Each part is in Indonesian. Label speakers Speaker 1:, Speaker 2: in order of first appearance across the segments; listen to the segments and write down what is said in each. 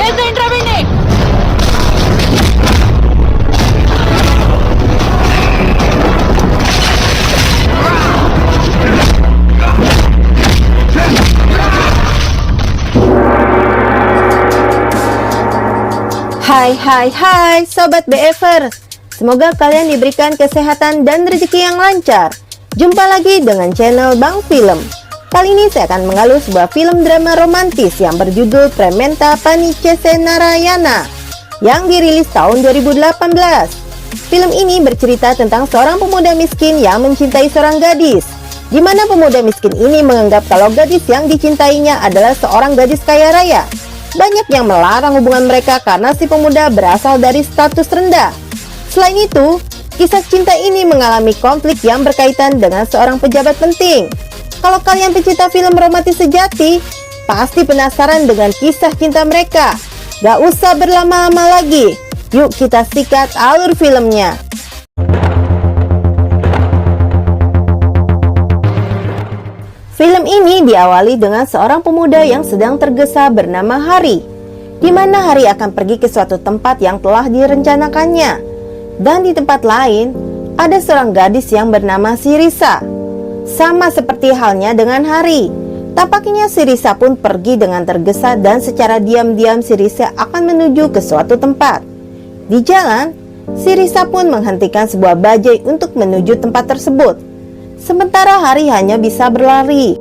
Speaker 1: ఏంటంట్రా వీణ్ణి?
Speaker 2: Hai Sobat BFer. Semoga kalian diberikan kesehatan dan rezeki yang lancar. Jumpa lagi dengan channel Bang Film. Kali ini saya akan mengalu sebuah film drama romantis yang berjudul Prementa Panicese Narayana yang dirilis tahun 2018. Film ini bercerita tentang seorang pemuda miskin yang mencintai seorang gadis, di mana pemuda miskin ini menganggap kalau gadis yang dicintainya adalah seorang gadis kaya raya. Banyak yang melarang hubungan mereka karena si pemuda berasal dari status rendah. Selain itu, kisah cinta ini mengalami konflik yang berkaitan dengan seorang pejabat penting. Kalau kalian pecinta film romantis sejati, pasti penasaran dengan kisah cinta mereka. Gak usah berlama-lama lagi, yuk kita sikat alur filmnya. Film ini diawali dengan seorang pemuda yang sedang tergesa bernama Hari, di mana Hari akan pergi ke suatu tempat yang telah direncanakannya. Dan di tempat lain, ada seorang gadis yang bernama Sirisa. Sama seperti halnya dengan Hari, tampaknya Sirisa pun pergi dengan tergesa dan secara diam-diam Sirisa akan menuju ke suatu tempat. Di jalan, Sirisa pun menghentikan sebuah bajai untuk menuju tempat tersebut. Sementara Hari hanya bisa berlari.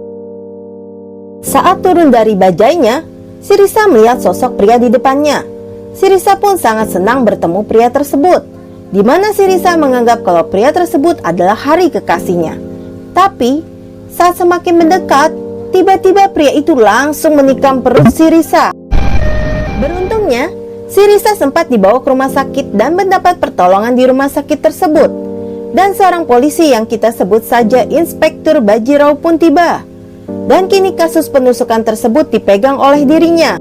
Speaker 2: Saat turun dari bajainya, Sirisa melihat sosok pria di depannya. Sirisa pun sangat senang bertemu pria tersebut, di mana Sirisa menganggap kalau pria tersebut adalah Hari kekasihnya. Tapi, saat semakin mendekat, tiba-tiba pria itu langsung menikam perut Sirisa. Beruntungnya, Sirisa sempat dibawa ke rumah sakit dan mendapat pertolongan di rumah sakit tersebut. Dan seorang polisi yang kita sebut saja Inspektur Bajirao pun tiba. Dan kini kasus penusukan tersebut dipegang oleh dirinya.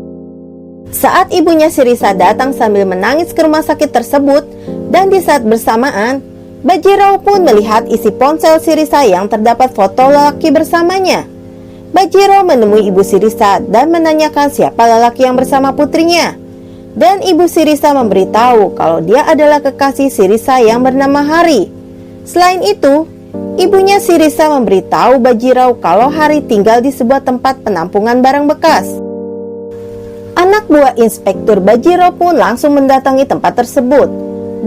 Speaker 2: Saat ibunya Sirisa datang sambil menangis ke rumah sakit tersebut, dan di saat bersamaan, Bajirao pun melihat isi ponsel Sirisa yang terdapat foto lelaki bersamanya. Bajirao menemui ibu Sirisa dan menanyakan siapa lelaki yang bersama putrinya. Dan ibu Sirisa memberitahu kalau dia adalah kekasih Sirisa yang bernama Hari. Selain itu, ibunya Sirisa memberitahu Bajirao kalau Hari tinggal di sebuah tempat penampungan barang bekas. Anak buah Inspektur Bajirao pun langsung mendatangi tempat tersebut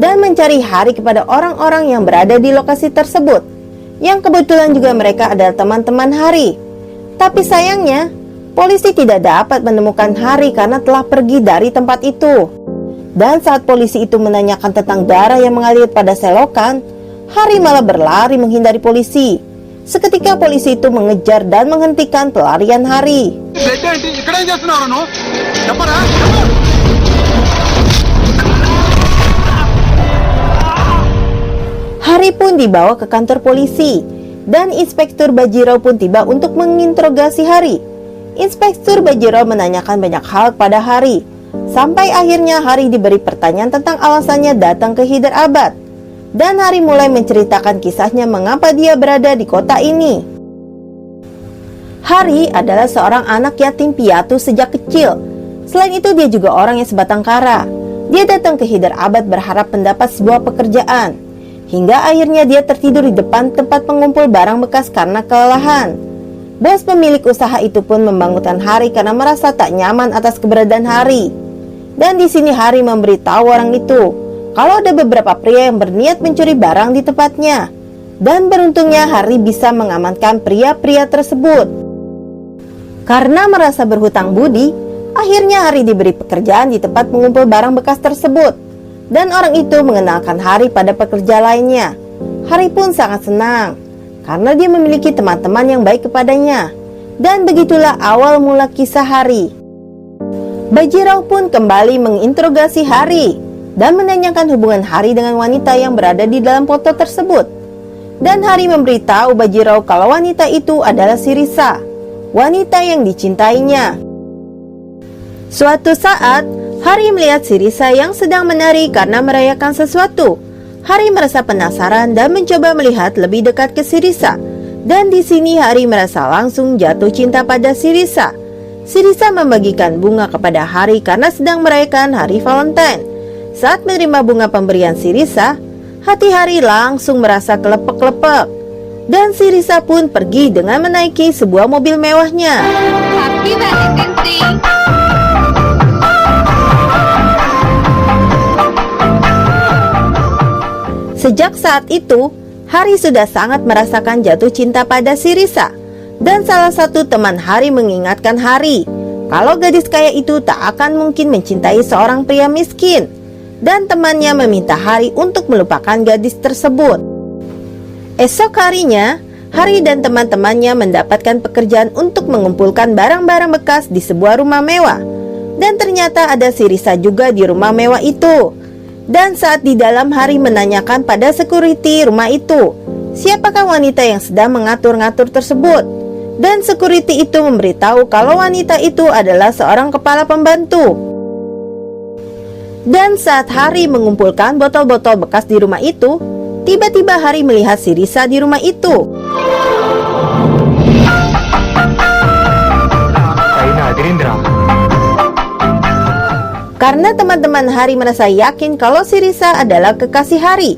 Speaker 2: dan mencari Hari kepada orang-orang yang berada di lokasi tersebut, yang kebetulan juga mereka adalah teman-teman Hari. Tapi sayangnya, polisi tidak dapat menemukan Hari karena telah pergi dari tempat itu. Dan saat polisi itu menanyakan tentang darah yang mengalir pada selokan, Hari malah berlari menghindari polisi. Seketika polisi itu mengejar dan menghentikan pelarian Hari. Hari pun dibawa ke kantor polisi, dan Inspektur Bajirao pun tiba untuk menginterogasi Hari. Inspektur Bajirao menanyakan banyak hal kepada Hari, sampai akhirnya Hari diberi pertanyaan tentang alasannya datang ke Hyderabad. Dan Hari mulai menceritakan kisahnya mengapa dia berada di kota ini. Hari adalah seorang anak yatim piatu sejak kecil. Selain itu dia juga orang yang sebatang kara. Dia datang ke Hyderabad berharap mendapat sebuah pekerjaan. Hingga akhirnya dia tertidur di depan tempat pengumpul barang bekas karena kelelahan. Bos pemilik usaha itu pun membangunkan Hari karena merasa tak nyaman atas keberadaan Hari. Dan di sini Hari memberitahu orang itu kalau ada beberapa pria yang berniat mencuri barang di tempatnya. Dan beruntungnya Hari bisa mengamankan pria-pria tersebut. Karena merasa berhutang budi, akhirnya Hari diberi pekerjaan di tempat mengumpul barang bekas tersebut. Dan orang itu mengenalkan Hari pada pekerja lainnya. Hari pun sangat senang karena dia memiliki teman-teman yang baik kepadanya. Dan begitulah awal mula kisah Hari. Bajirao pun kembali menginterogasi Hari dan menanyakan hubungan Hari dengan wanita yang berada di dalam foto tersebut. Dan Hari memberitahu Bajirao kalau wanita itu adalah Sirisa. wanita yang dicintainya. Suatu saat, Hari melihat Sirisa yang sedang menari karena merayakan sesuatu. Hari merasa penasaran dan mencoba melihat lebih dekat ke Sirisa. Dan di sini Hari merasa langsung jatuh cinta pada Sirisa. Sirisa membagikan bunga kepada Hari karena sedang merayakan hari Valentine. Saat menerima bunga pemberian Sirisa, hati Hari langsung merasa kelepek-kelepek. Dan Sirisa pun pergi dengan menaiki sebuah mobil mewahnya.
Speaker 1: Happy Valentine's Day.
Speaker 2: Sejak saat itu, Hari sudah sangat merasakan jatuh cinta pada Sirisa. Dan salah satu teman Hari mengingatkan Hari kalau gadis kaya itu tak akan mungkin mencintai seorang pria miskin. Dan temannya meminta Hari untuk melupakan gadis tersebut. Esok harinya, Hari dan teman-temannya mendapatkan pekerjaan untuk mengumpulkan barang-barang bekas di sebuah rumah mewah. Dan ternyata ada Sirisa juga di rumah mewah itu. Dan saat di dalam, Hari menanyakan pada security rumah itu, siapakah wanita yang sedang mengatur-ngatur tersebut. Dan security itu memberitahu kalau wanita itu adalah seorang kepala pembantu. Dan saat Hari mengumpulkan botol-botol bekas di rumah itu, tiba-tiba Hari melihat Sirisa di rumah itu. Karena teman-teman Hari merasa yakin kalau Sirisa adalah kekasih Hari,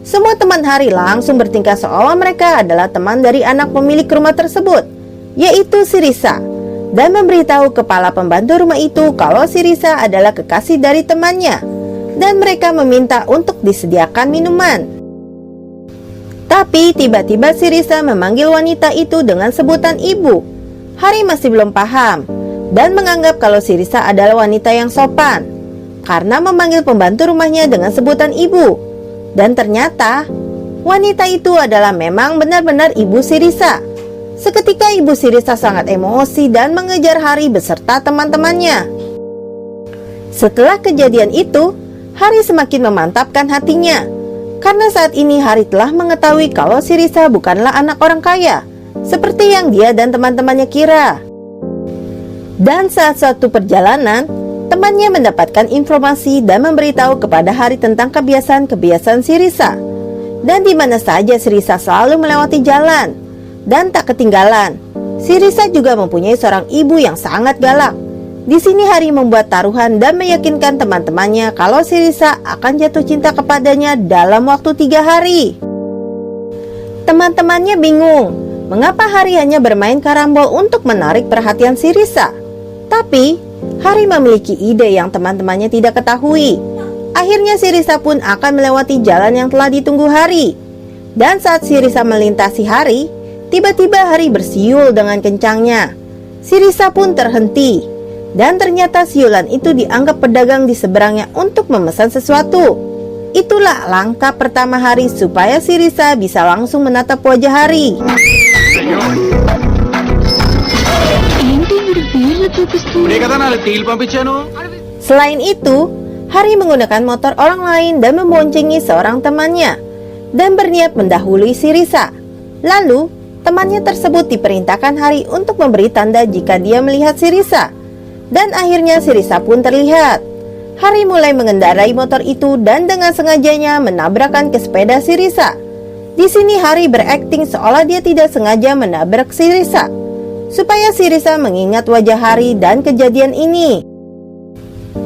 Speaker 2: semua teman Hari langsung bertingkah seolah mereka adalah teman dari anak pemilik rumah tersebut, yaitu Sirisa, dan memberitahu kepala pembantu rumah itu kalau Sirisa adalah kekasih dari temannya, dan mereka meminta untuk disediakan minuman. Tapi tiba-tiba Sirisa memanggil wanita itu dengan sebutan ibu. Hari masih belum paham dan menganggap kalau Sirisa adalah wanita yang sopan karena memanggil pembantu rumahnya dengan sebutan ibu. Dan ternyata wanita itu adalah memang benar-benar ibu Sirisa. Seketika ibu Sirisa sangat emosi dan mengejar Hari beserta teman-temannya. Setelah kejadian itu, Hari semakin memantapkan hatinya karena saat ini Hari telah mengetahui kalau Sirisa bukanlah anak orang kaya seperti yang dia dan teman-temannya kira. Dan saat suatu perjalanan, temannya mendapatkan informasi dan memberitahu kepada Hari tentang kebiasaan-kebiasaan Sirisa. Dan di mana saja Sirisa selalu melewati jalan. Dan tak ketinggalan, Sirisa juga mempunyai seorang ibu yang sangat galak. Di sini Hari membuat taruhan dan meyakinkan teman-temannya kalau Sirisa akan jatuh cinta kepadanya dalam waktu 3 hari. Teman-temannya bingung, mengapa Hari hanya bermain karambol untuk menarik perhatian Sirisa. Tapi Hari memiliki ide yang teman-temannya tidak ketahui. Akhirnya Sirisa pun akan melewati jalan yang telah ditunggu Hari. Dan saat Sirisa melintasi Hari, tiba-tiba Hari bersiul dengan kencangnya. Sirisa pun terhenti. Dan ternyata siulan itu dianggap pedagang di seberangnya untuk memesan sesuatu. Itulah langkah pertama Hari supaya Sirisa bisa langsung menatap wajah Hari. Selain itu, Hari menggunakan motor orang lain dan memboncengi seorang temannya dan berniat mendahului Sirisa. Lalu, temannya tersebut diperintahkan Hari untuk memberi tanda jika dia melihat Sirisa. Dan akhirnya Sirisa pun terlihat. Hari mulai mengendarai motor itu dan dengan sengajanya menabrakkan ke sepeda Sirisa. Di sini Hari berakting seolah dia tidak sengaja menabrak Sirisa, supaya Sirisa mengingat wajah Hari dan kejadian ini.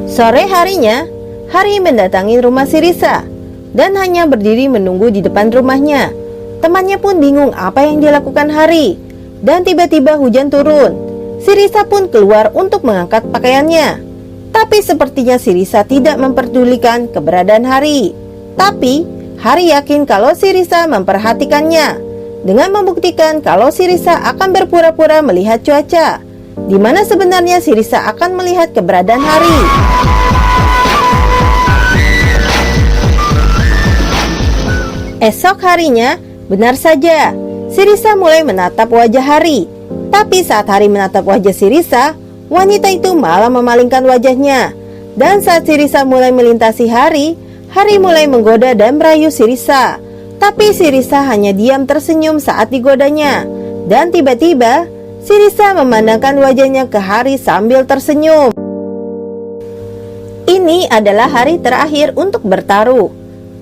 Speaker 2: Sore harinya, Hari mendatangi rumah Sirisa dan hanya berdiri menunggu di depan rumahnya. Temannya pun bingung apa yang dilakukan Hari. Dan tiba-tiba hujan turun. Sirisa pun keluar untuk mengangkat pakaiannya. Tapi sepertinya Sirisa tidak memperdulikan keberadaan Hari. Tapi Hari yakin kalau Sirisa memperhatikannya dengan membuktikan kalau Sirisa akan berpura-pura melihat cuaca, di mana sebenarnya Sirisa akan melihat keberadaan Hari. Esok harinya, benar saja, Sirisa mulai menatap wajah Hari. Tapi saat Hari menatap wajah Sirisa, wanita itu malah memalingkan wajahnya. Dan saat Sirisa mulai melintasi Hari, Hari mulai menggoda dan merayu Sirisa. Tapi Sirisa hanya diam tersenyum saat digodanya. Dan tiba-tiba, Sirisa memandangkan wajahnya ke Hari sambil tersenyum. Ini adalah hari terakhir untuk bertaruh.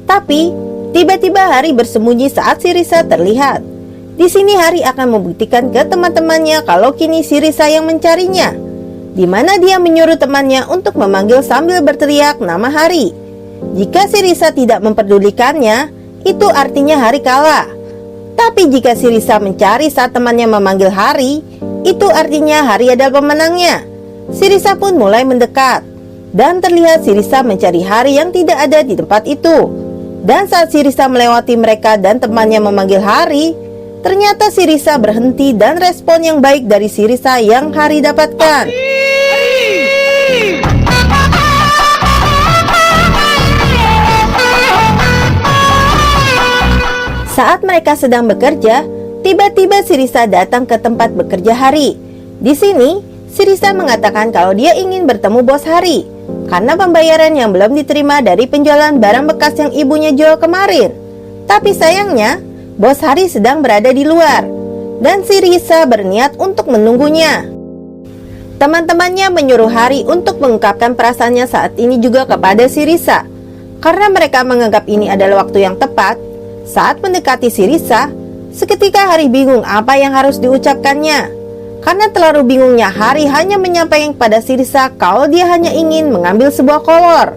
Speaker 2: Tapi, tiba-tiba Hari bersembunyi saat Sirisa terlihat. Di sini Hari akan membuktikan ke teman-temannya kalau kini Sirisa yang mencarinya, di mana dia menyuruh temannya untuk memanggil sambil berteriak nama Hari. Jika Sirisa tidak memperdulikannya, itu artinya Hari kalah. Tapi jika Sirisa mencari saat temannya memanggil Hari, itu artinya Hari adalah pemenangnya. Sirisa pun mulai mendekat, dan terlihat Sirisa mencari Hari yang tidak ada di tempat itu. Dan saat Sirisa melewati mereka dan temannya memanggil Hari, ternyata Sirisa berhenti dan respon yang baik dari Sirisa yang Hari dapatkan. Saat mereka sedang bekerja, tiba-tiba Sirisa datang ke tempat bekerja Hari. Di sini, Sirisa mengatakan kalau dia ingin bertemu bos Hari karena pembayaran yang belum diterima dari penjualan barang bekas yang ibunya jual kemarin. Tapi sayangnya, bos Hari sedang berada di luar dan Sirisa berniat untuk menunggunya. Teman-temannya menyuruh Hari untuk mengungkapkan perasaannya saat ini juga kepada Sirisa. Karena mereka menganggap ini adalah waktu yang tepat. Saat mendekati Sirisa, seketika Hari bingung apa yang harus diucapkannya. Karena terlalu bingungnya, Hari hanya menyampaikan kepada Sirisa kalau dia hanya ingin mengambil sebuah kolor.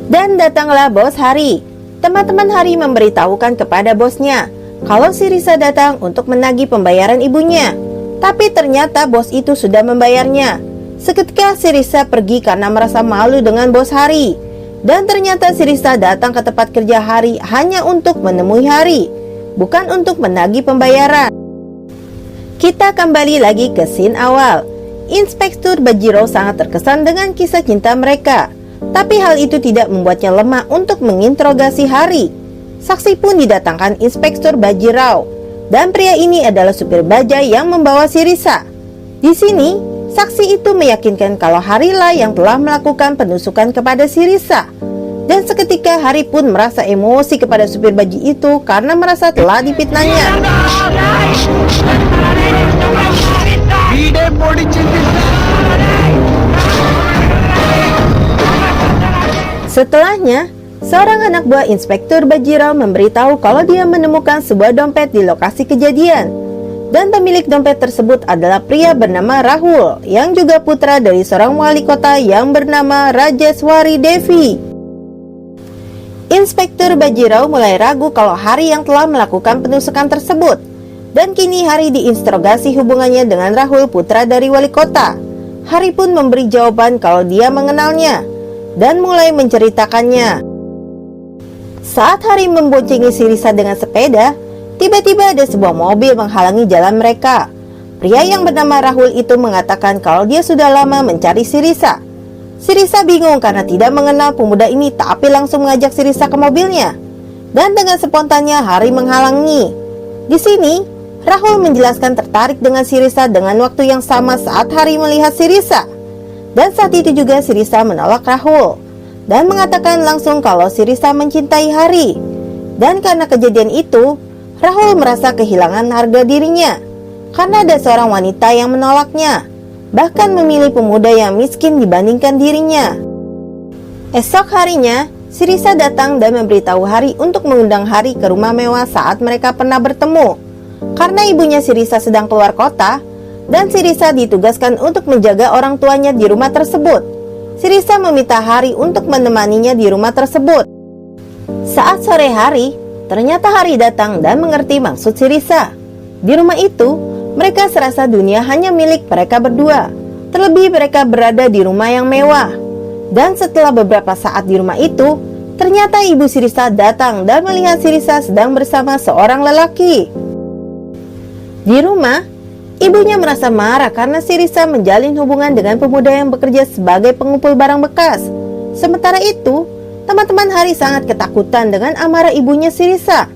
Speaker 2: Dan datanglah bos Hari. Teman-teman Hari memberitahukan kepada bosnya kalau Sirisa datang untuk menagih pembayaran ibunya. Tapi ternyata bos itu sudah membayarnya. Seketika Sirisa pergi karena merasa malu dengan bos Hari. Dan ternyata Sirisa datang ke tempat kerja Hari hanya untuk menemui Hari, bukan untuk menagih pembayaran. Kita kembali lagi ke scene awal. Inspektur Bajirao sangat terkesan dengan kisah cinta mereka. Tapi hal itu tidak membuatnya lemah untuk menginterogasi Hari. Saksi pun didatangkan Inspektur Bajirao. Dan pria ini adalah supir bajai yang membawa Sirisa. Di sini, saksi itu meyakinkan kalau Harilah yang telah melakukan penusukan kepada Sirisa. Dan seketika Hari pun merasa emosi kepada supir bajai itu karena merasa telah difitnahnya. Setelahnya, seorang anak buah Inspektur Bajirao memberitahu kalau dia menemukan sebuah dompet di lokasi kejadian. Dan pemilik dompet tersebut adalah pria bernama Rahul, yang juga putra dari seorang wali kota yang bernama Rajeswari Devi. Inspektur Bajirao mulai ragu kalau Hari yang telah melakukan penusukan tersebut. Dan kini Hari diinterogasi hubungannya dengan Rahul, putra dari wali kota. Hari pun memberi jawaban kalau dia mengenalnya dan mulai menceritakannya. Saat Hari memboncengi Sirisa dengan sepeda, tiba-tiba ada sebuah mobil menghalangi jalan mereka. Pria yang bernama Rahul itu mengatakan kalau dia sudah lama mencari Sirisa. Sirisa bingung karena tidak mengenal pemuda ini, tapi langsung mengajak Sirisa ke mobilnya. Dan dengan spontannya Hari menghalangi. Di sini, Rahul menjelaskan tertarik dengan Sirisa dengan waktu yang sama saat Hari melihat Sirisa. Dan saat itu juga Sirisa menolak Rahul dan mengatakan langsung kalau Sirisa mencintai Hari. Dan karena kejadian itu, Rahul merasa kehilangan harga dirinya karena ada seorang wanita yang menolaknya, bahkan memilih pemuda yang miskin dibandingkan dirinya. Esok harinya, Sirisa datang dan memberitahu Hari untuk mengundang Hari ke rumah mewah saat mereka pernah bertemu. Karena ibunya Sirisa sedang keluar kota, dan Sirisa ditugaskan untuk menjaga orang tuanya di rumah tersebut. Sirisa meminta Hari untuk menemaninya di rumah tersebut. Saat sore hari, ternyata Hari datang dan mengerti maksud Sirisa. Di rumah itu, mereka serasa dunia hanya milik mereka berdua. Terlebih mereka berada di rumah yang mewah. Dan setelah beberapa saat di rumah itu, ternyata ibu Sirisa datang dan melihat Sirisa sedang bersama seorang lelaki. Di rumah, ibunya merasa marah karena Sirisa menjalin hubungan dengan pemuda yang bekerja sebagai pengumpul barang bekas. Sementara itu, teman-teman Hari sangat ketakutan dengan amarah ibunya Sirisa.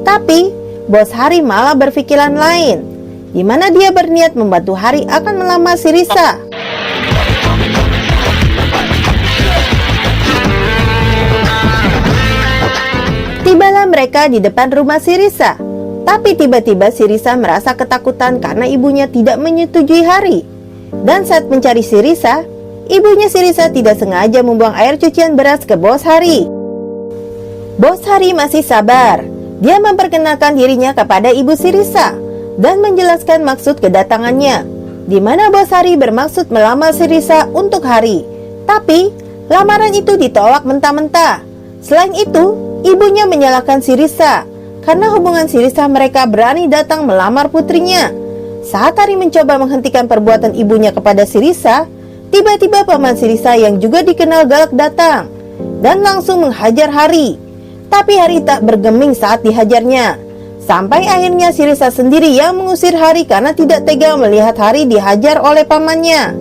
Speaker 2: Tapi, bos Hari malah berpikiran lain, di mana dia berniat membantu Hari akan melamar Sirisa. Tibalah mereka di depan rumah Sirisa. Tapi tiba-tiba si Risa merasa ketakutan karena ibunya tidak menyetujui Hari. Dan saat mencari si Risa, ibunya si Risa tidak sengaja membuang air cucian beras ke bos Hari. Bos Hari masih sabar. Dia memperkenalkan dirinya kepada ibu si Risa dan menjelaskan maksud kedatangannya, di mana bos Hari bermaksud melamar si Risa untuk Hari. Tapi lamaran itu ditolak mentah-mentah. Selain itu, ibunya menyalahkan si Risa karena hubungan si Risa mereka berani datang melamar putrinya. Saat Hari mencoba menghentikan perbuatan ibunya kepada si Risa, tiba-tiba paman si Risa yang juga dikenal galak datang dan langsung menghajar Hari. Tapi Hari tak bergeming saat dihajarnya. Sampai akhirnya si Risa sendiri yang mengusir Hari karena tidak tega melihat Hari dihajar oleh pamannya.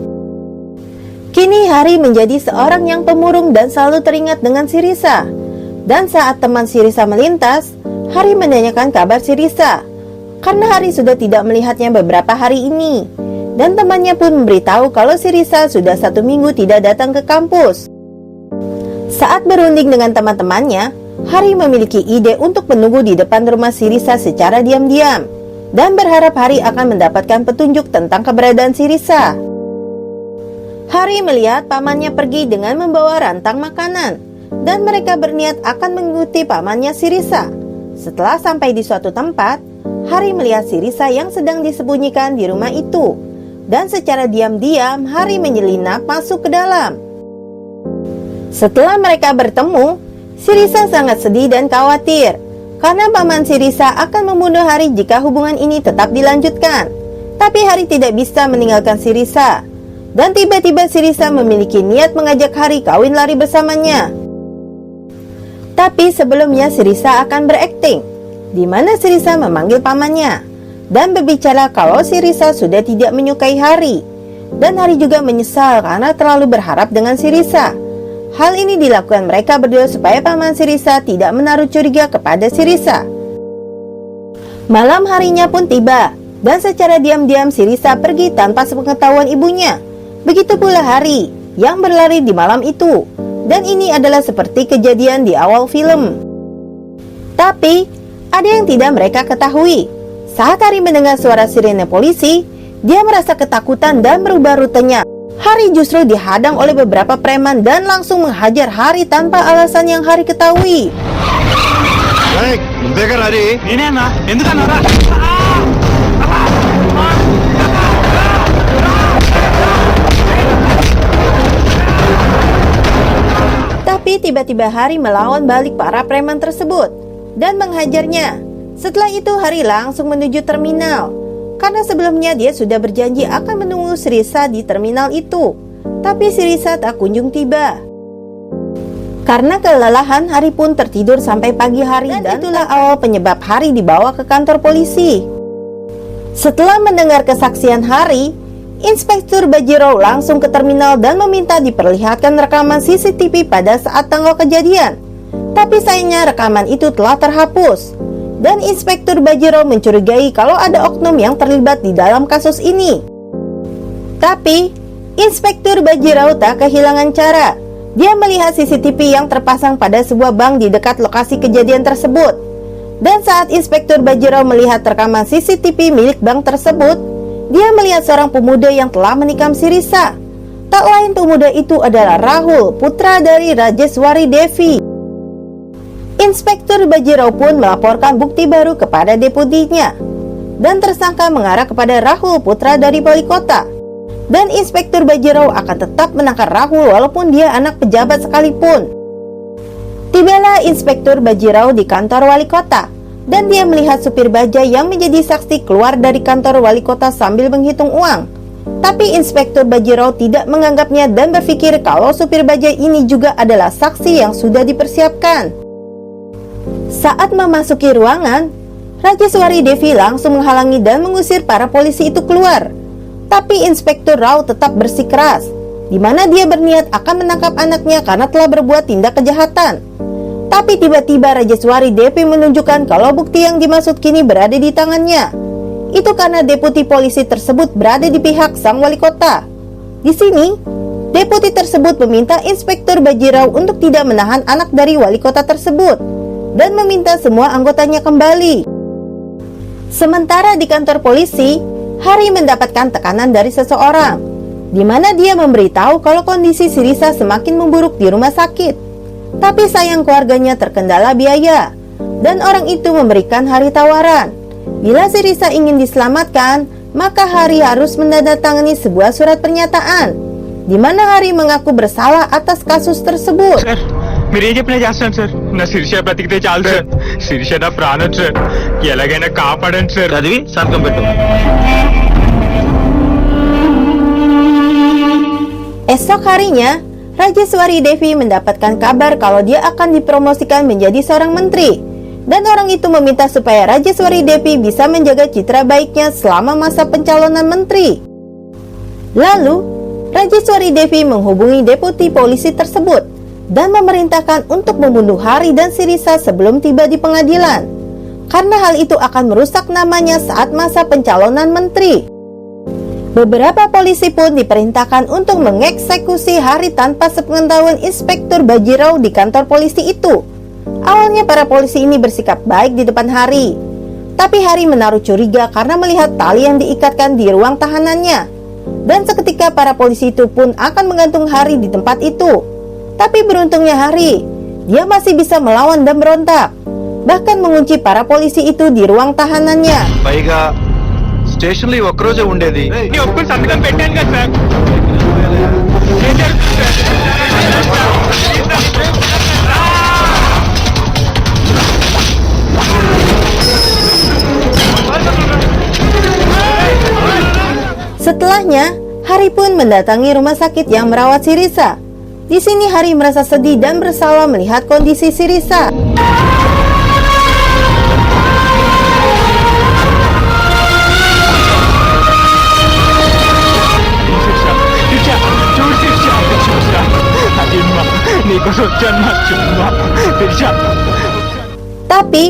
Speaker 2: Kini Hari menjadi seorang yang pemurung dan selalu teringat dengan si Risa. Dan saat teman si Risa melintas, Hari menanyakan kabar si Risa karena Hari sudah tidak melihatnya beberapa hari ini. Dan temannya pun memberitahu kalau si Risa sudah 1 minggu tidak datang ke kampus. Saat berunding dengan teman-temannya, Hari memiliki ide untuk menunggu di depan rumah si Risa secara diam-diam dan berharap Hari akan mendapatkan petunjuk tentang keberadaan si Risa. Hari melihat pamannya pergi dengan membawa rantang makanan dan mereka berniat akan mengikuti pamannya si Risa. Setelah sampai di suatu tempat, Hari melihat si Risa yang sedang disembunyikan di rumah itu dan secara diam-diam Hari menyelinap masuk ke dalam. Setelah mereka bertemu, si Risa sangat sedih dan khawatir karena paman si Risa akan membunuh Hari jika hubungan ini tetap dilanjutkan. Tapi Hari tidak bisa meninggalkan si Risa. Dan tiba-tiba si Risa memiliki niat mengajak Hari kawin lari bersamanya. Tapi sebelumnya si Risa akan berakting, di mana si Risa memanggil pamannya dan berbicara kalau si Risa sudah tidak menyukai Hari. Dan Hari juga menyesal karena terlalu berharap dengan si Risa. Hal ini dilakukan mereka berdua supaya paman si Risa tidak menaruh curiga kepada si Risa. Malam harinya pun tiba, dan secara diam-diam si Risa pergi tanpa sepengetahuan ibunya. Begitu pula Hari yang berlari di malam itu. Dan ini adalah seperti kejadian di awal film. Tapi ada yang tidak mereka ketahui. Saat Hari mendengar suara sirene polisi, dia merasa ketakutan dan berubah rutenya. Hari justru dihadang oleh beberapa preman dan langsung menghajar Hari tanpa alasan yang Hari ketahui.
Speaker 3: Baik, mundur Hari. Ini anak, ఎందుకన్నారా?
Speaker 2: Tapi tiba-tiba Hari melawan balik para preman tersebut dan menghajarnya. Setelah itu Hari langsung menuju terminal karena sebelumnya dia sudah berjanji akan menunggu si Risa di terminal itu. Tapi si Risa tak kunjung tiba. Karena kelelahan, Hari pun tertidur sampai pagi hari dan itulah awal penyebab Hari dibawa ke kantor polisi. Setelah mendengar kesaksian Hari, Inspektur Bajirao langsung ke terminal dan meminta diperlihatkan rekaman CCTV pada saat tanggal kejadian. Tapi sayangnya rekaman itu telah terhapus. Dan Inspektur Bajirao mencurigai kalau ada oknum yang terlibat di dalam kasus ini. Tapi Inspektur Bajirao tak kehilangan cara. Dia melihat CCTV yang terpasang pada sebuah bank di dekat lokasi kejadian tersebut. Dan saat Inspektur Bajirao melihat rekaman CCTV milik bank tersebut, dia melihat seorang pemuda yang telah menikam si Risa. Tak lain pemuda itu adalah Rahul, putra dari Rajeswari Devi. Inspektur Bajirao pun melaporkan bukti baru kepada deputinya. Dan tersangka mengarah kepada Rahul, putra dari wali kota. Dan Inspektur Bajirao akan tetap menangkap Rahul walaupun dia anak pejabat sekalipun. Tibalah Inspektur Bajirao di kantor wali kota. Dan dia melihat supir bajai yang menjadi saksi keluar dari kantor wali kota sambil menghitung uang. Tapi Inspektur Bajirao tidak menganggapnya dan berpikir kalau supir bajai ini juga adalah saksi yang sudah dipersiapkan. Saat memasuki ruangan, Rajeswari Devi langsung menghalangi dan mengusir para polisi itu keluar. Tapi Inspektur Rao tetap bersikeras, di mana dia berniat akan menangkap anaknya karena telah berbuat tindak kejahatan. Tapi tiba-tiba Rajeswari Devi menunjukkan kalau bukti yang dimaksud kini berada di tangannya. Itu karena deputi polisi tersebut berada di pihak sang wali kota. Di sini, deputi tersebut meminta Inspektur Bajirao untuk tidak menahan anak dari wali kota tersebut dan meminta semua anggotanya kembali. Sementara di kantor polisi, Hari mendapatkan tekanan dari seseorang, di mana dia memberitahu kalau kondisi si Risa semakin memburuk di rumah sakit. Tapi sayang keluarganya terkendala biaya, dan orang itu memberikan Hari tawaran. Bila si Risa ingin diselamatkan, maka Hari harus menandatangani sebuah surat pernyataan, di mana Hari mengaku bersalah atas kasus tersebut.
Speaker 4: Sir మీరు ఏం చెప్పినా చేస్తాను సార్. నా శిరీష బ్రతికితే చాలు సార్. శిరీష నా ప్రాణం సార్. ఎలాగైనా కాపాడండి సార్.
Speaker 3: చదివి సంతకం పెట్టు.
Speaker 2: Esok harinya, Rajeswari Devi mendapatkan kabar kalau dia akan dipromosikan menjadi seorang menteri. Dan orang itu meminta supaya Rajeswari Devi bisa menjaga citra baiknya selama masa pencalonan menteri. Lalu, Rajeswari Devi menghubungi deputi polisi tersebut dan memerintahkan untuk membunuh Hari dan si Risa sebelum tiba di pengadilan, karena hal itu akan merusak namanya saat masa pencalonan menteri. Beberapa polisi pun diperintahkan untuk mengeksekusi Hari tanpa sepengetahuan Inspektur Bajirao di kantor polisi itu. Awalnya para polisi ini bersikap baik di depan Hari, tapi Hari menaruh curiga karena melihat tali yang diikatkan di ruang tahanannya. Dan seketika para polisi itu pun akan menggantung Hari di tempat itu. Tapi beruntungnya Hari, dia masih bisa melawan dan berontak, bahkan mengunci para polisi itu di ruang tahanannya.
Speaker 3: పైగా స్టేషన్లో ఈ ఒక్కరోజే ఉండేది.
Speaker 4: నేను ఒప్పుకొని సంతకం పెట్టాను కదా సార్. ఏం జరుగుతుంది sir?
Speaker 2: Setelahnya, Hari pun mendatangi rumah sakit yang merawat si Risa. Di sini Hari merasa sedih dan bersalah melihat kondisi si Risa. Tapi,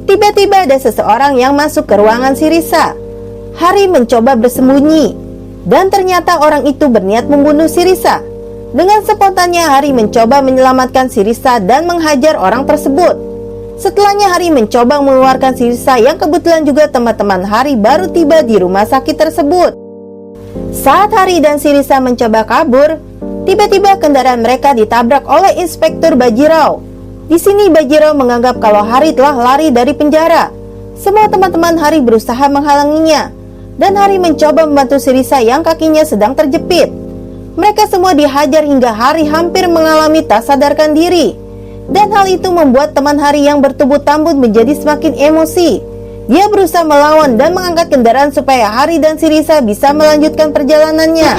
Speaker 2: tiba-tiba ada seseorang yang masuk ke ruangan si Risa. Hari mencoba bersembunyi, dan ternyata orang itu berniat membunuh si Risa. Dengan spontannya Hari mencoba menyelamatkan si Risa dan menghajar orang tersebut. Setelahnya Hari mencoba mengeluarkan si Risa yang kebetulan juga teman-teman Hari baru tiba di rumah sakit tersebut. Saat Hari dan si Risa mencoba kabur, tiba-tiba kendaraan mereka ditabrak oleh Inspektur Bajirao. Di sini Bajirao menganggap kalau Hari telah lari dari penjara. Semua teman-teman Hari berusaha menghalanginya, dan Hari mencoba membantu si Risa yang kakinya sedang terjepit. Mereka semua dihajar hingga Hari hampir mengalami tak sadarkan diri. Dan hal itu membuat teman Hari yang bertubuh tambun menjadi semakin emosi. Dia berusaha melawan dan mengangkat kendaraan supaya Hari dan si Risa bisa melanjutkan perjalanannya.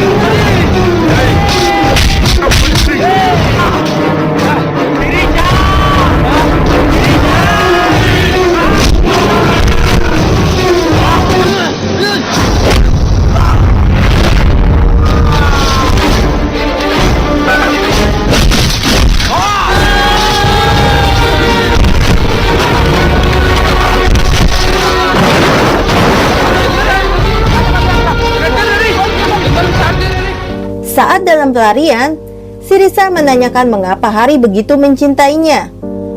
Speaker 2: Saat dalam pelarian, si Risa menanyakan mengapa Hari begitu mencintainya.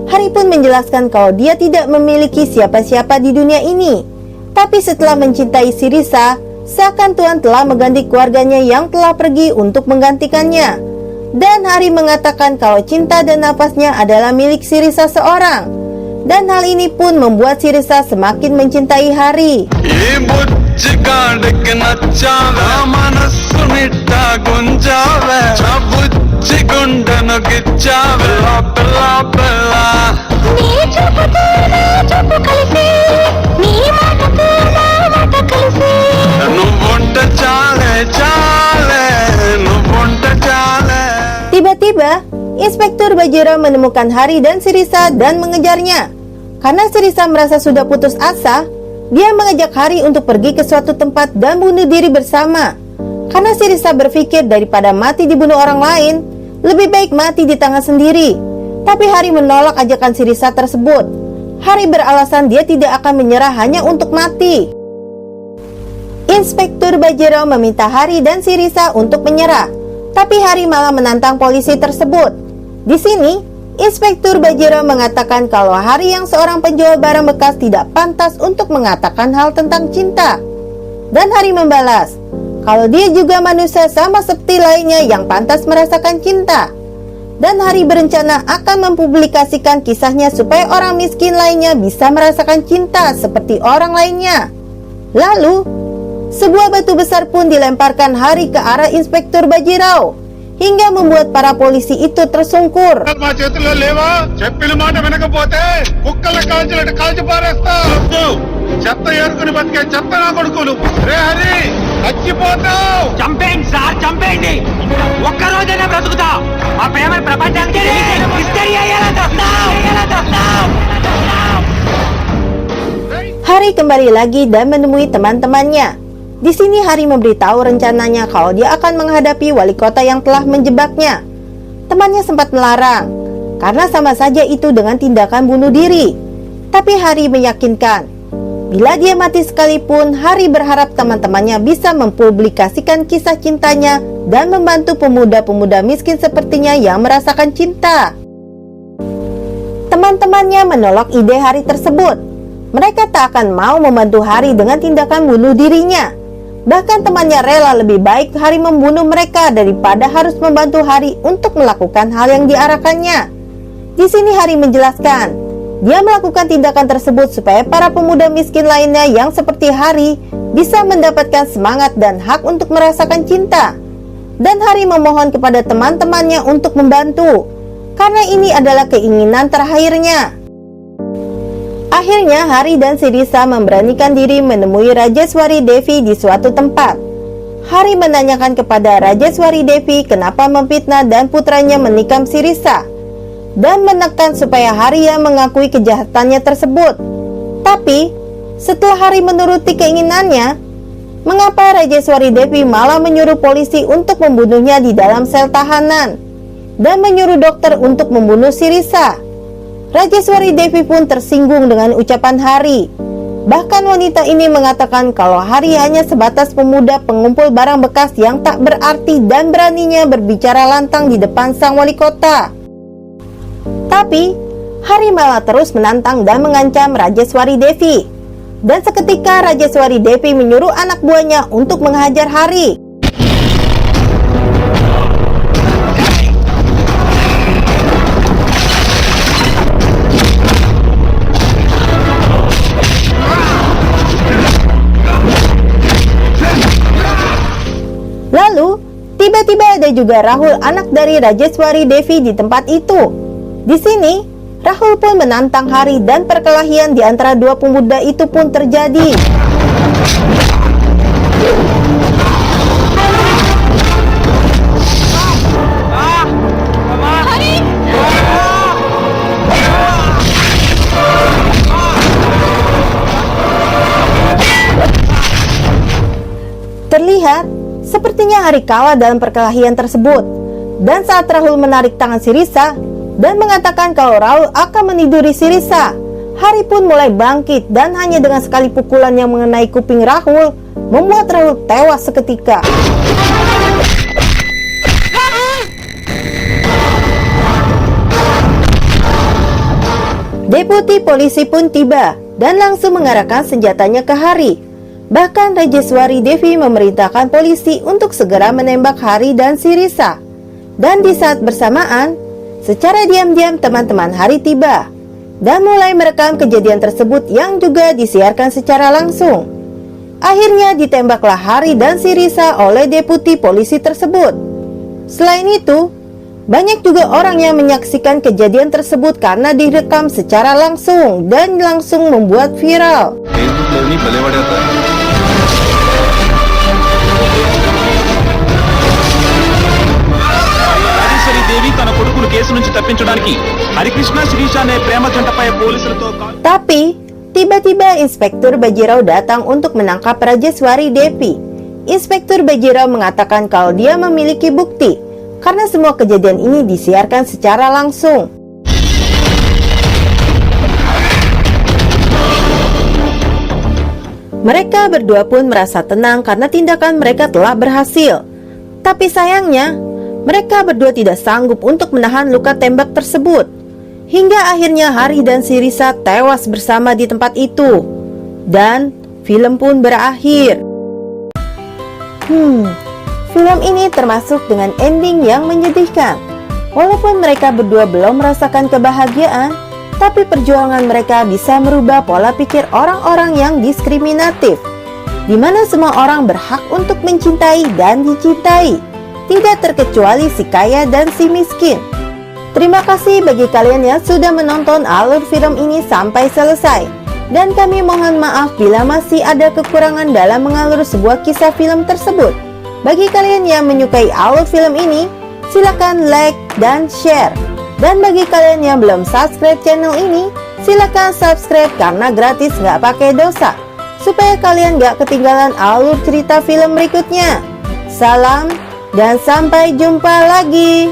Speaker 2: Hari pun menjelaskan kalau dia tidak memiliki siapa-siapa di dunia ini. Tapi setelah mencintai si Risa, seakan Tuhan telah mengganti keluarganya yang telah pergi untuk menggantikannya. Dan Hari mengatakan kalau cinta dan nafasnya adalah milik si Risa seorang. Dan hal ini pun membuat si Risa semakin mencintai Hari. Tiba-tiba, Inspektur Bajirao menemukan Hari dan si Risa dan mengejarnya. Karena si Risa merasa sudah putus asa, dia mengajak Hari untuk pergi ke suatu tempat dan bunuh diri bersama. Karena si Risa berpikir daripada mati dibunuh orang lain, lebih baik mati di tangan sendiri. Tapi Hari menolak ajakan si Risa tersebut. Hari beralasan dia tidak akan menyerah hanya untuk mati. Inspektur Bajirao meminta Hari dan si Risa untuk menyerah, tapi Hari malah menantang polisi tersebut. Di sini, Inspektur Bajirao mengatakan kalau Hari yang seorang penjual barang bekas tidak pantas untuk mengatakan hal tentang cinta. Dan Hari membalas, kalau dia juga manusia sama seperti lainnya yang pantas merasakan cinta. Dan Hari berencana akan mempublikasikan kisahnya supaya orang miskin lainnya bisa merasakan cinta seperti orang lainnya. Lalu, sebuah batu besar pun dilemparkan Hari ke arah Inspektur Bajirao, hingga membuat para polisi itu tersungkur.
Speaker 3: మా చేతుల్లో లేవా చెప్పిన మాట వినకపోతే కుక్కల కాల్చినట్టు కాల్చి పారేస్తా చెత్త ఏరుకుని బతికే చెత్త నా కొడుకులు రే హరి చచ్చిపోతావు
Speaker 4: చంపేయండి సార్, చంపేయండి. ఒక్క రోజైనా బ్రతుకుతా. ఆ ప్రేమ ప్రపంచానికి హిస్టరీ అయ్యేలా చేస్తాం.
Speaker 2: Hari kembali lagi dan menemui teman-temannya. Di sini Hari memberitahu rencananya kalau dia akan menghadapi wali kota yang telah menjebaknya. Temannya sempat melarang, karena sama saja itu dengan tindakan bunuh diri. Tapi Hari meyakinkan, bila dia mati sekalipun, Hari berharap teman-temannya bisa mempublikasikan kisah cintanya dan membantu pemuda-pemuda miskin sepertinya yang merasakan cinta. Teman-temannya menolak ide Hari tersebut. Mereka tak akan mau membantu Hari dengan tindakan bunuh dirinya. Bahkan temannya rela lebih baik Hari membunuh mereka daripada harus membantu Hari untuk melakukan hal yang diarahkannya. Di sini Hari menjelaskan, dia melakukan tindakan tersebut supaya para pemuda miskin lainnya yang seperti Hari bisa mendapatkan semangat dan hak untuk merasakan cinta. Dan Hari memohon kepada teman-temannya untuk membantu, karena ini adalah keinginan terakhirnya. Akhirnya Hari dan Sirisa memberanikan diri menemui Rajeswari Devi di suatu tempat. Hari menanyakan kepada Rajeswari Devi kenapa memfitnah dan putranya menikam Sirisa, dan menekan supaya Hari yang mengakui kejahatannya tersebut. Tapi setelah Hari menuruti keinginannya, mengapa Rajeswari Devi malah menyuruh polisi untuk membunuhnya di dalam sel tahanan dan menyuruh dokter untuk membunuh Sirisa? Rajeswari Devi pun tersinggung dengan ucapan Hari. Bahkan wanita ini mengatakan kalau Hari hanya sebatas pemuda pengumpul barang bekas yang tak berarti dan beraninya berbicara lantang di depan sang wali kota. Tapi Hari malah terus menantang dan mengancam Rajeswari Devi. Dan seketika Rajeswari Devi menyuruh anak buahnya untuk menghajar Hari. Lalu, tiba-tiba ada juga Rahul, anak dari Rajeswari Devi di tempat itu. Di sini, Rahul pun menantang Hari dan perkelahian di antara dua pemuda itu pun terjadi. Terlihat sepertinya Hari kalah dalam perkelahian tersebut. Dan saat Rahul menarik tangan Sirisa dan mengatakan kalau Rahul akan meniduri Sirisa, Hari pun mulai bangkit dan hanya dengan sekali pukulan yang mengenai kuping Rahul membuat Rahul tewas seketika. Deputi polisi pun tiba dan langsung mengarahkan senjatanya ke Hari. Bahkan Rajeswari Devi memerintahkan polisi untuk segera menembak Hari dan Sirisa. Dan di saat bersamaan, secara diam-diam teman-teman Hari tiba dan mulai merekam kejadian tersebut yang juga disiarkan secara langsung. Akhirnya ditembaklah Hari dan Sirisa oleh deputi polisi tersebut. Selain itu, banyak juga orang yang menyaksikan kejadian tersebut karena direkam secara langsung dan langsung membuat viral.
Speaker 5: దేవి తన కొడుకును కేసు నుంచి తప్పించడానికి హరికృష్ణ శిరీష అనే ప్రేమ జంటపై పోలీసులతో
Speaker 2: Tapi tiba-tiba Inspektur Bajirao datang untuk menangkap Rajeswari Devi. Inspektur Bajirao mengatakan kalau dia memiliki bukti karena semua kejadian ini disiarkan secara langsung. Mereka berdua pun merasa tenang karena tindakan mereka telah berhasil. Tapi sayangnya, mereka berdua tidak sanggup untuk menahan luka tembak tersebut. Hingga akhirnya Hari dan si Risa tewas bersama di tempat itu. Dan film pun berakhir. Film ini termasuk dengan ending yang menyedihkan. Walaupun mereka berdua belum merasakan kebahagiaan, tapi perjuangan mereka bisa merubah pola pikir orang-orang yang diskriminatif, di mana semua orang berhak untuk mencintai dan dicintai, tidak terkecuali si kaya dan si miskin. Terima kasih bagi kalian yang sudah menonton alur film ini sampai selesai. Dan kami mohon maaf bila masih ada kekurangan dalam mengalur sebuah kisah film tersebut. Bagi kalian yang menyukai alur film ini, silakan like dan share. Dan bagi kalian yang belum subscribe channel ini, silakan subscribe karena gratis nggak pakai dosa, supaya kalian nggak ketinggalan alur cerita film berikutnya. Salam dan sampai jumpa lagi.